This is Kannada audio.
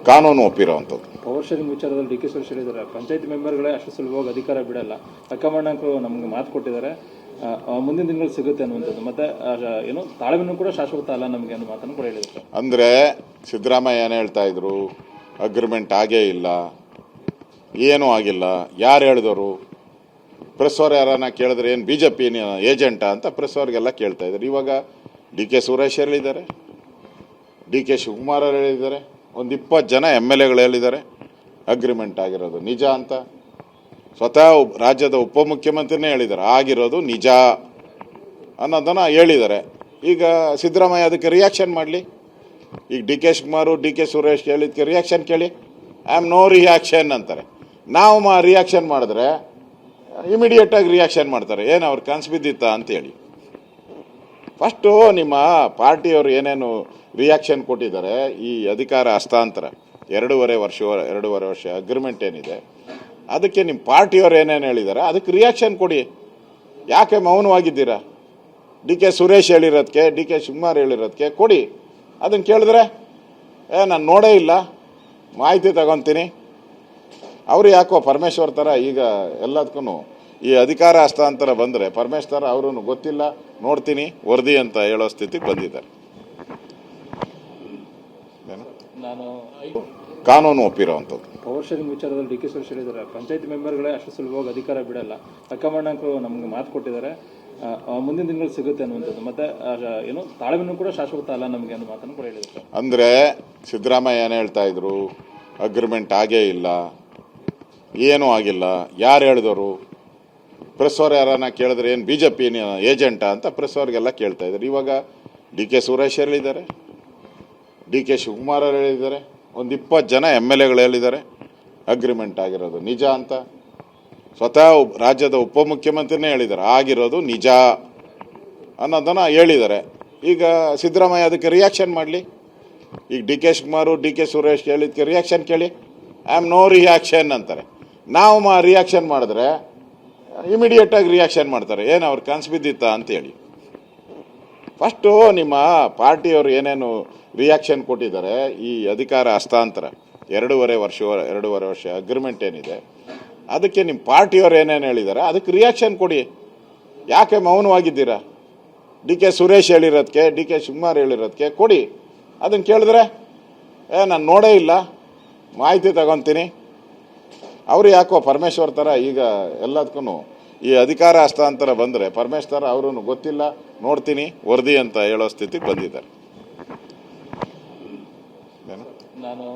ಕಾನೂನು ಒಪ್ಪಿರೋವಂಥದ್ದು. ಪವರ್ ಶೇರಿಂಗ್ ವಿಚಾರದಲ್ಲಿ ಡಿ ಕೆ ಸುರೇಶ್ ಹೇಳಿದ್ದಾರೆ, ಪಂಚಾಯತ್ ಮೆಂಬರ್ಗಳೇ ಅಷ್ಟು ಸುಲಭವಾಗಿ ಅಧಿಕಾರ ಬಿಡಲ್ಲ, ಅಕ್ಕಮಣ್ಣಕ್ಕೂ ನಮ್ಗೆ ಮಾತು ಕೊಟ್ಟಿದ್ದಾರೆ, ಮುಂದಿನ ದಿನಗಳು ಸಿಗುತ್ತೆ ಅನ್ನುವಂಥದ್ದು. ಮತ್ತೆ ಏನು ತಾಳ್ಮೆನೂ ಕೂಡ ಶಾಶ್ವತ ಅಲ್ಲ ನಮಗೆ ಅನ್ನೋ ಮಾತನ್ನು ಕೂಡ ಹೇಳಿದ್ದಾರೆ. ಅಂದರೆ ಸಿದ್ದರಾಮಯ್ಯ ಏನು ಹೇಳ್ತಾ ಇದ್ರು, ಅಗ್ರಿಮೆಂಟ್ ಆಗೇ ಇಲ್ಲ, ಏನೂ ಆಗಿಲ್ಲ, ಯಾರು ಹೇಳಿದವರು, ಪ್ರೆಸ್ ಅವ್ರು ಯಾರನ್ನ ಕೇಳಿದ್ರೆ ಏನು BJP ಏಜೆಂಟಾ ಅಂತ ಪ್ರೆಸ್ ಅವ್ರಿಗೆಲ್ಲ ಕೇಳ್ತಾ ಇದ್ದಾರೆ. ಇವಾಗ ಡಿ ಕೆ ಸುರೇಶ್ ಹೇಳಿದ್ದಾರೆ, ಡಿ ಕೆ ಶಿವಕುಮಾರ್ ಅವರು ಹೇಳಿದ್ದಾರೆ, ಒಂದು 20 ಜನ MLAಗಳು ಹೇಳಿದ್ದಾರೆ ಅಗ್ರಿಮೆಂಟ್ ಆಗಿರೋದು ನಿಜ ಅಂತ. ಸ್ವತಃ ರಾಜ್ಯದ ಉಪಮುಖ್ಯಮಂತ್ರಿನೇ ಹೇಳಿದ್ದಾರೆ ಆಗಿರೋದು ನಿಜ ಅನ್ನೋದನ್ನು ಹೇಳಿದ್ದಾರೆ. ಈಗ ಸಿದ್ದರಾಮಯ್ಯ ಅದಕ್ಕೆ ರಿಯಾಕ್ಷನ್ ಮಾಡಲಿ. ಈಗ D K Shivakumar D K Suresh ಹೇಳಿದ್ದಕ್ಕೆ ರಿಯಾಕ್ಷನ್ ಕೇಳಿ. ಐ ಆಮ್ ನೋ ರಿಯಾಕ್ಷನ್ ಅಂತಾರೆ. ನಾವು ರಿಯಾಕ್ಷನ್ ಮಾಡಿದ್ರೆ ಇಮಿಡಿಯೇಟಾಗಿ ರಿಯಾಕ್ಷನ್ ಮಾಡ್ತಾರೆ, ಏನು ಅವ್ರು ಕನಸು ಬಿದ್ದಿತ್ತಾ ಅಂತೇಳಿ. ಫಸ್ಟು ನಿಮ್ಮ ಪಾರ್ಟಿಯವರು ಏನೇನು ರಿಯಾಕ್ಷನ್ ಕೊಟ್ಟಿದ್ದಾರೆ, ಈ ಅಧಿಕಾರ ಹಸ್ತಾಂತರ 2.5 ವರ್ಷ ಅಗ್ರಿಮೆಂಟ್ ಏನಿದೆ ಅದಕ್ಕೆ ನಿಮ್ಮ ಪಾರ್ಟಿಯವರು ಏನೇನು ಹೇಳಿದ್ದಾರೆ ಅದಕ್ಕೆ ರಿಯಾಕ್ಷನ್ ಕೊಡಿ. ಯಾಕೆ ಮೌನವಾಗಿದ್ದೀರಾ? ಡಿ ಕೆ ಸುರೇಶ್ ಹೇಳಿರೋದಕ್ಕೆ, ಡಿ ಕೆ ಶಿವಕುಮಾರ್ ಹೇಳಿರೋದಕ್ಕೆ ಕೊಡಿ. ಅದನ್ನು ಕೇಳಿದ್ರೆ ನಾನು ನೋಡೇ ಇಲ್ಲ, ಮಾಹಿತಿ ತಗೊತೀನಿ. ಅವರು ಯಾಕೋ ಪರಮೇಶ್ವರ್ ಥರ ಈಗ ಎಲ್ಲದಕ್ಕೂ ಈ ಅಧಿಕಾರ ಹಸ್ತಾಂತರ ಬಂದರೆ ಪರಮೇಶ್ವರ್ ಅವರು ಗೊತ್ತಿಲ್ಲ, ನೋಡ್ತೀನಿ ವರದಿ ಅಂತ ಹೇಳೋ ಸ್ಥಿತಿಗೆ ಬಂದಿದ್ದಾರೆ. ನಾನು ಕಾನೂನು ಒಪ್ಪಿರೋವಂಥದ್ದು. ಪವರ್ ಶೇರಿಂಗ್ ವಿಚಾರದಲ್ಲಿ ಡಿ ಕೆ ಸುರೇಶ್ ಹೇಳಿದ್ದಾರೆ, ಪಂಚಾಯತ್ ಮೆಂಬರ್ಗಳೇ ಅಷ್ಟು ಸುಲಭವಾಗಿ ಅಧಿಕಾರ ಬಿಡಲ್ಲ, ಅಕ್ಕಮಣ್ಣಕ್ಕೂ ನಮ್ಗೆ ಮಾತು ಕೊಟ್ಟಿದ್ದಾರೆ, ಮುಂದಿನ ದಿನಗಳು ಸಿಗುತ್ತೆ ಅನ್ನುವಂಥದ್ದು. ಮತ್ತೆ ಏನು ತಾಳ್ಮೆನೂ ಕೂಡ ಶಾಶ್ವತ ಅಲ್ಲ ನಮಗೆ ಅನ್ನೋ ಮಾತನ್ನು ಕೂಡ ಹೇಳಿದ್ದಾರೆ. ಅಂದರೆ ಸಿದ್ದರಾಮಯ್ಯ ಏನು ಹೇಳ್ತಾ ಇದ್ರು, ಅಗ್ರಿಮೆಂಟ್ ಆಗೇ ಇಲ್ಲ, ಏನೂ ಆಗಿಲ್ಲ, ಯಾರು ಹೇಳಿದವರು, ಪ್ರೆಸ್ ಅವ್ರು ಯಾರನ್ನ ಕೇಳಿದ್ರೆ ಏನು BJP ಏಜೆಂಟಾ ಅಂತ ಪ್ರೆಸ್ ಅವ್ರಿಗೆಲ್ಲ ಕೇಳ್ತಾ ಇದ್ದಾರೆ. ಇವಾಗ ಡಿ ಕೆ ಸುರೇಶ್ ಹೇಳಿದ್ದಾರೆ, ಡಿ ಕೆ ಶಿವಕುಮಾರ್ ಅವರು ಹೇಳಿದ್ದಾರೆ, ಒಂದು 20 ಜನ MLAಗಳು ಹೇಳಿದ್ದಾರೆ ಅಗ್ರಿಮೆಂಟ್ ಆಗಿರೋದು ನಿಜ ಅಂತ. ಸ್ವತಃ ರಾಜ್ಯದ ಉಪಮುಖ್ಯಮಂತ್ರಿನೇ ಹೇಳಿದ್ದಾರೆ ಆಗಿರೋದು ನಿಜ ಅನ್ನೋದನ್ನು ಹೇಳಿದ್ದಾರೆ. ಈಗ ಸಿದ್ದರಾಮಯ್ಯ ಅದಕ್ಕೆ ರಿಯಾಕ್ಷನ್ ಮಾಡಲಿ. ಈಗ D K Shivakumar D K Suresh ಹೇಳಿದ್ದಕ್ಕೆ ರಿಯಾಕ್ಷನ್ ಕೇಳಿ. ಐ ಆಮ್ ನೋ ರಿಯಾಕ್ಷನ್ ಅಂತಾರೆ. ನಾವು ರಿಯಾಕ್ಷನ್ ಮಾಡಿದ್ರೆ ಇಮಿಡಿಯೇಟಾಗಿ ರಿಯಾಕ್ಷನ್ ಮಾಡ್ತಾರೆ, ಏನು ಅವ್ರು ಕನಸು ಬಿದ್ದಿತ್ತಾ ಅಂತೇಳಿ. ಫಸ್ಟು ನಿಮ್ಮ ಪಾರ್ಟಿಯವರು ಏನೇನು ರಿಯಾಕ್ಷನ್ ಕೊಟ್ಟಿದ್ದಾರೆ, ಈ ಅಧಿಕಾರ ಹಸ್ತಾಂತರ 2.5 ವರ್ಷ ಅಗ್ರಿಮೆಂಟ್ ಏನಿದೆ ಅದಕ್ಕೆ ನಿಮ್ಮ ಪಾರ್ಟಿಯವರು ಏನೇನು ಹೇಳಿದ್ದಾರೆ ಅದಕ್ಕೆ ರಿಯಾಕ್ಷನ್ ಕೊಡಿ. ಯಾಕೆ ಮೌನವಾಗಿದ್ದೀರಾ? ಡಿ ಕೆ ಸುರೇಶ್ ಹೇಳಿರೋದಕ್ಕೆ, ಡಿ ಕೆ ಶಿವಕುಮಾರ್ ಹೇಳಿರೋದಕ್ಕೆ ಕೊಡಿ. ಅದನ್ನು ಕೇಳಿದ್ರೆ ನಾನು ನೋಡೇ ಇಲ್ಲ, ಮಾಹಿತಿ ತಗೊತೀನಿ. ಅವರು ಯಾಕೋ ಪರಮೇಶ್ವರ್ ಥರ ಈಗ ಎಲ್ಲದಕ್ಕೂ ಈ ಅಧಿಕಾರ ಹಸ್ತಾಂತರ ಬಂದರೆ ಪರಮೇಶ್ವರ್ ಅವರು ಗೊತ್ತಿಲ್ಲ, ನೋಡ್ತೀನಿ ವರದಿ ಅಂತ ಹೇಳೋ ಸ್ಥಿತಿಗೆ ಬಂದಿದ್ದಾರೆ. ನಾನು